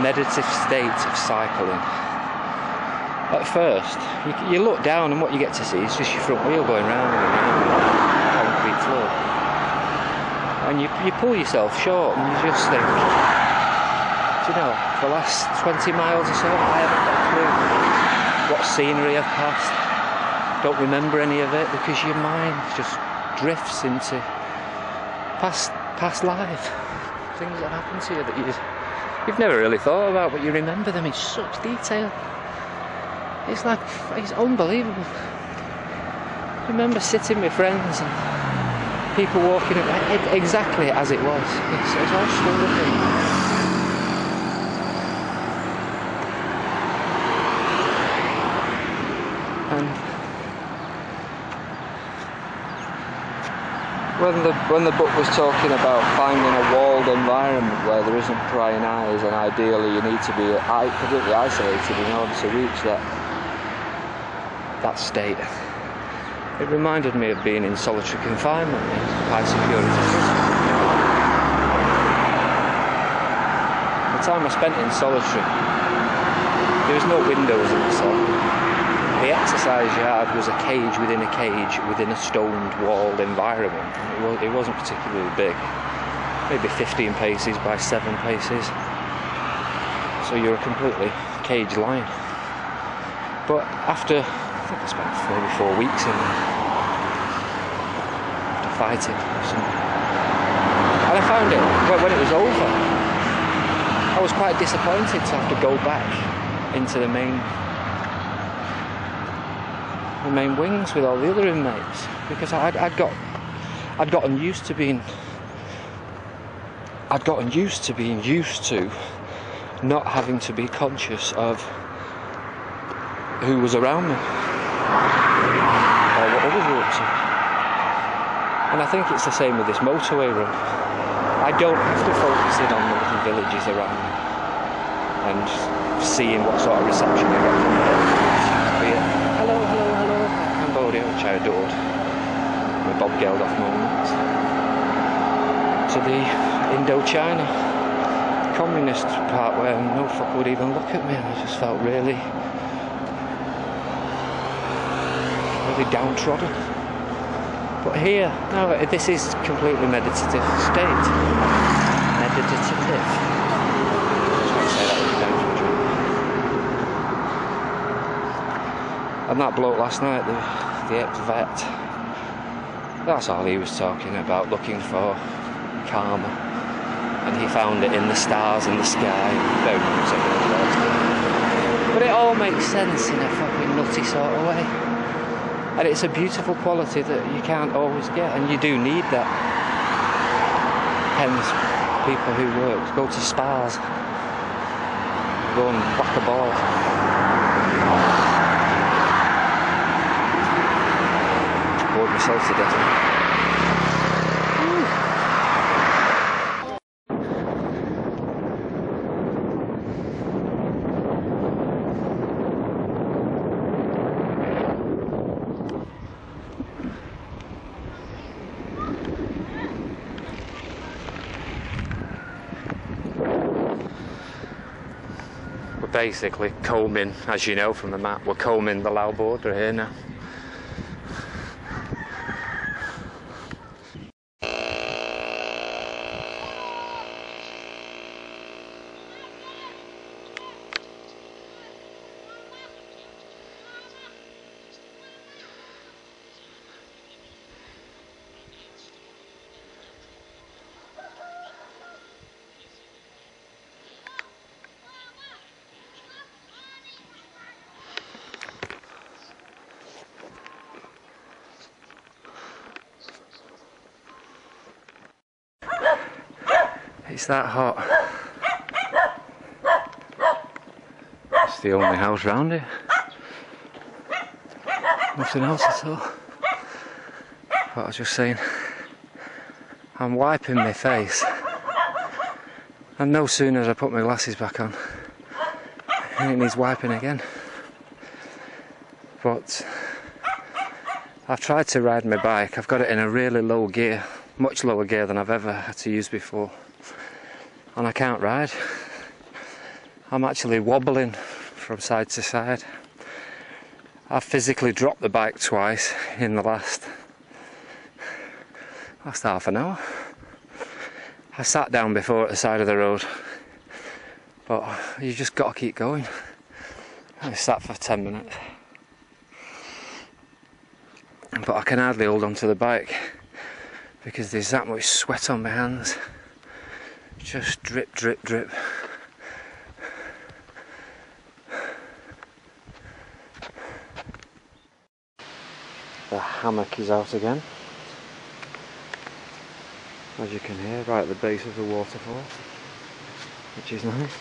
meditative state of cycling. At first, you look down and what you get to see is just your front wheel going round and round on the concrete floor. And you pull yourself short and you just think, do you know, for the last 20 miles or so, I haven't got a clue what scenery I've passed. Don't remember any of it because your mind just drifts into past life. Things that happen to you that you've never really thought about, but you remember them in such detail. It's unbelievable. I remember sitting with friends and people walking exactly as it was. It's all still with me. And when the book was talking about finding a walled environment where there isn't prying eyes, and ideally you need to be completely isolated in order to reach that state, it reminded me of being in solitary confinement in high security prison. The time I spent in solitary, there was no windows in the cell. The exercise yard was a cage within a stoned walled environment. It wasn't particularly big, maybe 15 paces by 7 paces, so you were completely cage lined. But after, I think I spent maybe 4 weeks in there, after fighting and I found it, when it was over, I was quite disappointed to have to go back into the main wings with all the other inmates, because I'd gotten used to being used to not having to be conscious of who was around me or what others were up to. And I think it's the same with this motorway run. I don't have to focus in on the little villages around me and seeing what sort of reception I get from them. Be it, hello, Cambodia, which I adored, with Bob Geldof moments, to the Indochina communist part where no fuck would even look at me, and I just felt really downtrodden. But here, no, this is completely meditative state. Meditative. And that bloke last night, the ex-vet, that's all he was talking about, looking for karma. And he found it in the stars in the sky. Very much so. But it all makes sense in a fucking nutty sort of way. And it's a beautiful quality that you can't always get, and you do need that. Hence, people who go to spas, go and whack a ball. Bored myself to death. Basically combing, as you know from the map, we're combing the Lao border here now. It's that hot. It's the only house round here. Nothing else at all. But I was just saying, I'm wiping my face, and no sooner as I put my glasses back on, and it needs wiping again. But I've tried to ride my bike. I've got it in a really low gear, much lower gear than I've ever had to use before. And I can't ride. I'm actually wobbling from side to side. I've physically dropped the bike twice in the last half an hour. I sat down before at the side of the road, but you just got to keep going. I sat for 10 minutes, but I can hardly hold on to the bike because there's that much sweat on my hands. Just drip, drip, drip. The hammock is out again, as you can hear, right at the base of the waterfall, which is nice.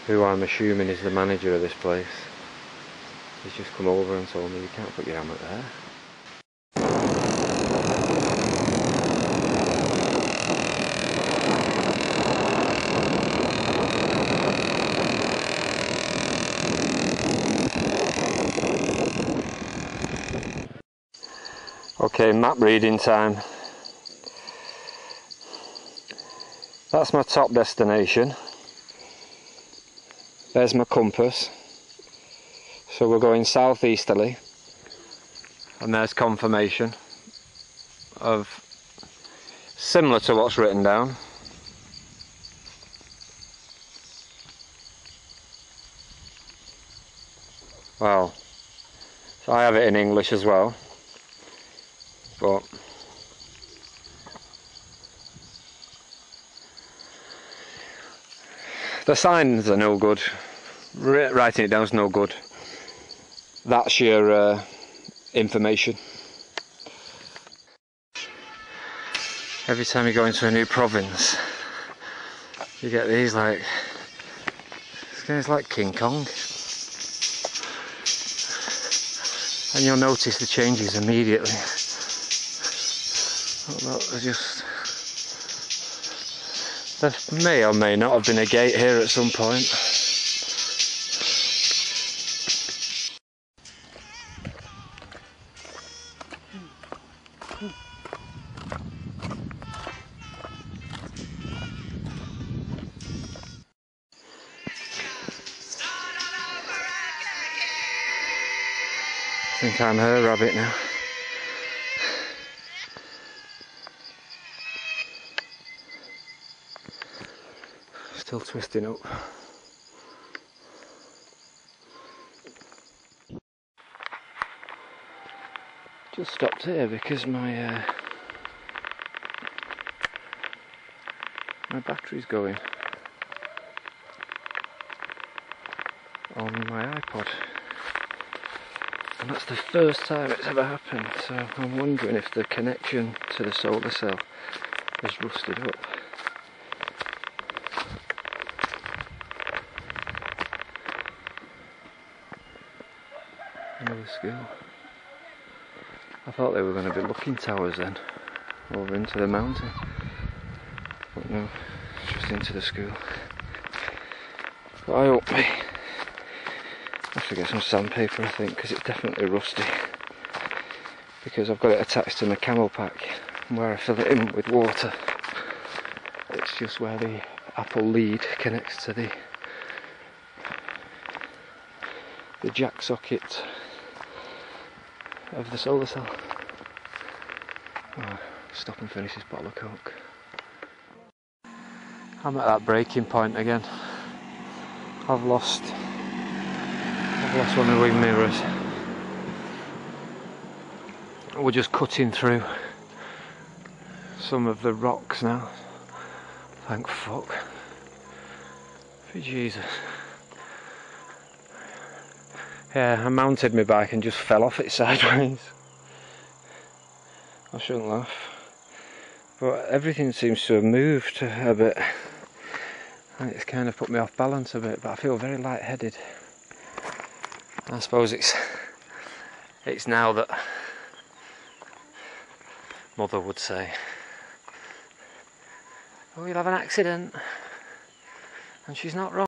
Who I'm assuming is the manager of this place. He's just come over and told me you can't put your hammock there. Okay, map reading time. That's my top destination. There's my compass. So we're going southeasterly. And there's confirmation of similar to what's written down. Well, so I have it in English as well. But the signs are no good. Writing it down is no good. That's your information. Every time you go into a new province, you get these like, this guy's like King Kong. And you'll notice the changes immediately. There may or may not have been a gate here at some point. I think I'm her rabbit now. Still twisting up. Just stopped here because my battery's going on my iPod, and that's the first time it's ever happened, so I'm wondering if the connection to the solar cell is rusted up. Another school. I thought they were going to be looking towers then, over into the mountain, but no, just into the school. But I hope I have to get some sandpaper, I think, because it's definitely rusty, because I've got it attached to my camel pack, and where I fill it in with water, it's just where the apple lead connects to the jack socket of the solar cell. Oh, stop and finish this bottle of Coke. I'm at that breaking point again. I've lost one of the wing mirrors. We're just cutting through some of the rocks now. Thank fuck. For Jesus. Yeah, I mounted my bike and just fell off it sideways. I shouldn't laugh. But everything seems to have moved a bit. And it's kind of put me off balance a bit, but I feel very lightheaded. I suppose it's now that Mother would say, oh, you'll have an accident. And she's not wrong.